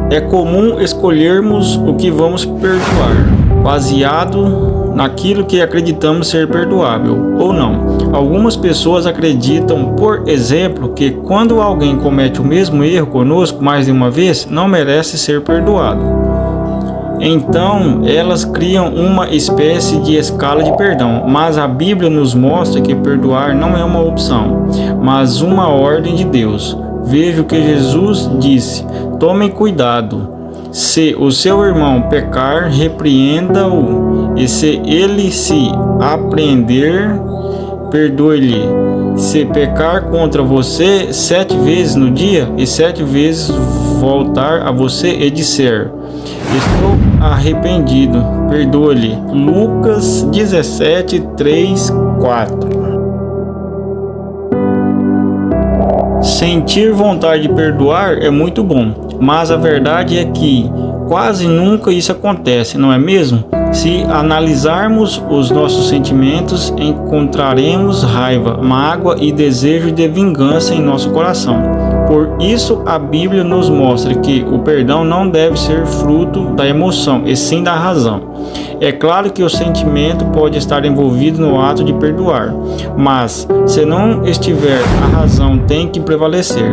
É comum escolhermos o que vamos perdoar, baseado naquilo que acreditamos ser perdoável ou não. Algumas pessoas acreditam, por exemplo, que quando alguém comete o mesmo erro conosco mais de uma vez, não merece ser perdoado. Então, elas criam uma espécie de escala de perdão, mas a Bíblia nos mostra que perdoar não é uma opção, mas uma ordem de Deus. Veja o que Jesus disse: tomem cuidado. Se o seu irmão pecar, repreenda-o, e se ele se arrepender, perdoe-lhe. Se pecar contra você 7 vezes no dia, e 7 vezes voltar a você e disser: estou arrependido, perdoe-lhe. Lucas 17, 3, 4. Sentir vontade de perdoar é muito bom, mas a verdade é que quase nunca isso acontece, não é mesmo? Se analisarmos os nossos sentimentos, encontraremos raiva, mágoa e desejo de vingança em nosso coração. Por isso, a Bíblia nos mostra que o perdão não deve ser fruto da emoção, e sim da razão. É claro que o sentimento pode estar envolvido no ato de perdoar, mas se não estiver, a razão tem que prevalecer.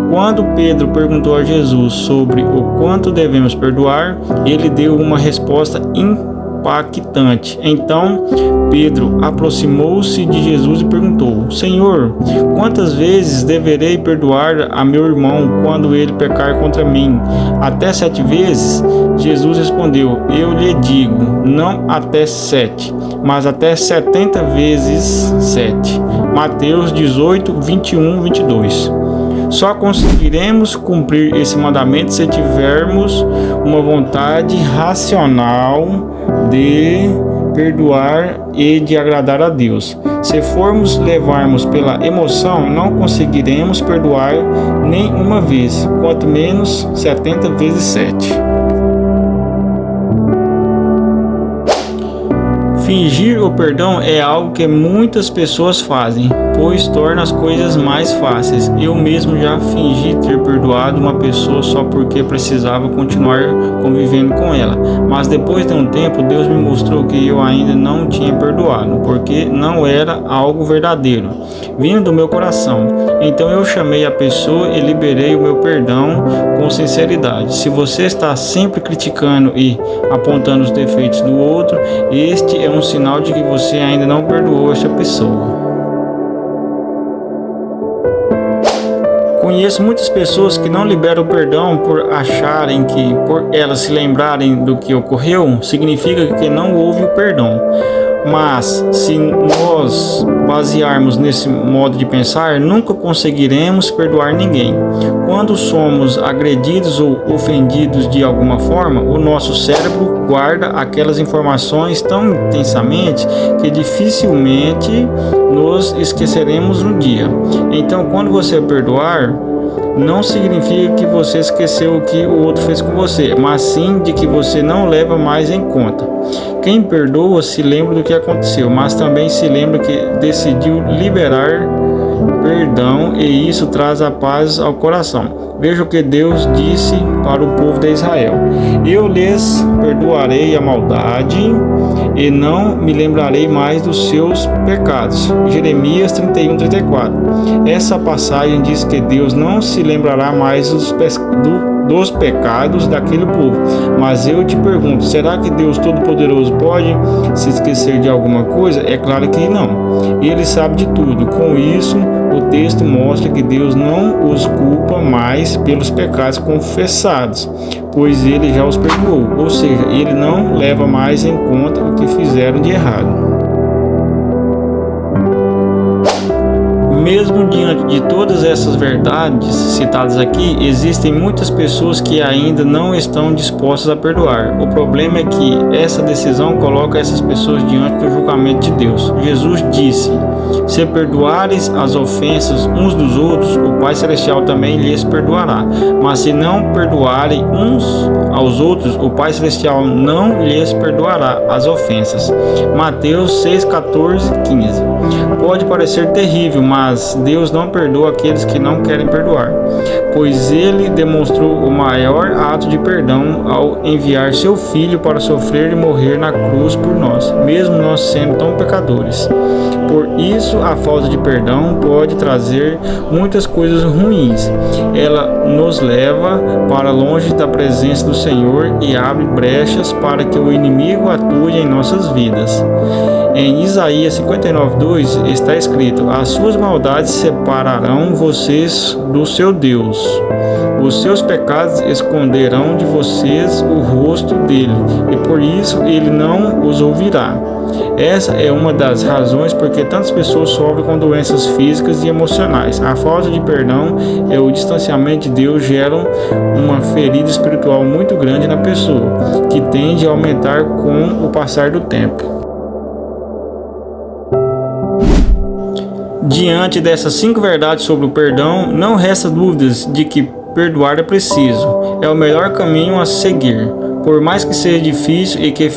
Quando Pedro perguntou a Jesus sobre o quanto devemos perdoar, ele deu uma resposta impactante. Então Pedro aproximou-se de Jesus e perguntou: Senhor, quantas vezes deverei perdoar a meu irmão quando ele pecar contra mim? Até 7 vezes? Jesus respondeu: eu lhe digo, não até 7, mas até 70 vezes 7. Mateus 18, 21, 22. Só conseguiremos cumprir esse mandamento se tivermos uma vontade racional de perdoar e de agradar a Deus. Se formos levarmos pela emoção, não conseguiremos perdoar nem uma vez, quanto menos 70 vezes 7. Fingir o perdão é algo que muitas pessoas fazem, pois torna as coisas mais fáceis. Eu mesmo já fingi ter perdoado uma pessoa só porque precisava continuar convivendo com ela, mas depois de um tempo Deus me mostrou que eu ainda não tinha perdoado, porque não era algo verdadeiro, vindo do meu coração. Então eu chamei a pessoa e liberei o meu perdão com sinceridade. Se você está sempre criticando e apontando os defeitos do outro, este é um sinal de que você ainda não perdoou essa pessoa. Conheço muitas pessoas que não liberam o perdão por acharem que, por elas se lembrarem do que ocorreu, significa que não houve o perdão. Mas, se nós basearmos nesse modo de pensar, nunca conseguiremos perdoar ninguém. Quando somos agredidos ou ofendidos de alguma forma, o nosso cérebro guarda aquelas informações tão intensamente que dificilmente nos esqueceremos um dia. Então, quando você perdoar, não significa que você esqueceu o que o outro fez com você, mas sim de que você não leva mais em conta. Quem perdoa se lembra do que aconteceu, mas também se lembra que decidiu liberar perdão, e isso traz a paz ao coração. Veja o que Deus disse para o povo de Israel: eu lhes perdoarei a maldade e não me lembrarei mais dos seus pecados. Jeremias 31, 34. Essa passagem diz que Deus não se lembrará mais dos pecados daquele povo. Mas eu te pergunto, será que Deus Todo-Poderoso pode se esquecer de alguma coisa? É claro que não. Ele sabe de tudo. Com isso, o texto mostra que Deus não os culpa mais pelos pecados confessados, pois ele já os perdoou. Ou seja, ele não leva mais em conta o que fizeram de errado. Mesmo diante de todas essas verdades citadas aqui, existem muitas pessoas que ainda não estão dispostas a perdoar. O problema é que essa decisão coloca essas pessoas diante do julgamento de Deus. Jesus disse: se perdoares as ofensas uns dos outros, o Pai Celestial também lhes perdoará. Mas se não perdoarem uns aos outros, o Pai Celestial não lhes perdoará as ofensas. Mateus 6, 14, 15. Pode parecer terrível, mas Mas Deus não perdoa aqueles que não querem perdoar, pois Ele demonstrou o maior ato de perdão ao enviar seu Filho para sofrer e morrer na cruz por nós, mesmo nós sendo tão pecadores. Por isso, a falta de perdão pode trazer muitas coisas ruins. Ela nos leva para longe da presença do Senhor e abre brechas para que o inimigo atue em nossas vidas. Em Isaías 59:2 está escrito: as suas maldades separarão vocês do seu Deus. Os seus pecados esconderão de vocês o rosto dele, e por isso ele não os ouvirá. Essa é uma das razões porque tantas pessoas sofrem com doenças físicas e emocionais. A falta de perdão e o distanciamento de Deus geram uma ferida espiritual muito grande na pessoa, que tende a aumentar com o passar do tempo. Diante dessas 5 verdades sobre o perdão, não resta dúvidas de que perdoar é preciso. É o melhor caminho a seguir, por mais que seja difícil e que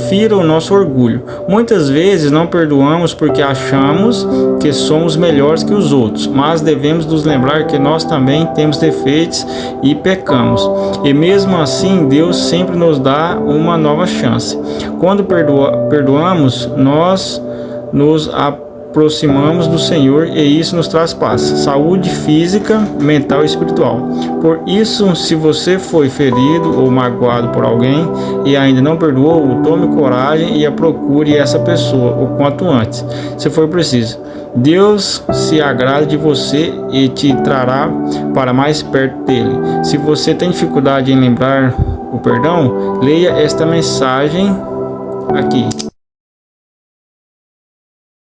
fira o nosso orgulho. Muitas vezes não perdoamos porque achamos que somos melhores que os outros, mas devemos nos lembrar que nós também temos defeitos e pecamos. E mesmo assim, Deus sempre nos dá uma nova chance. Quando perdoamos, nós nos aproximamos do Senhor e isso nos traz paz, saúde física, mental e espiritual. Por isso, se você foi ferido ou magoado por alguém e ainda não perdoou, tome coragem e procure essa pessoa o quanto antes, se for preciso. Deus se agrada de você e te trará para mais perto dele. Se você tem dificuldade em lembrar o perdão, leia esta mensagem aqui.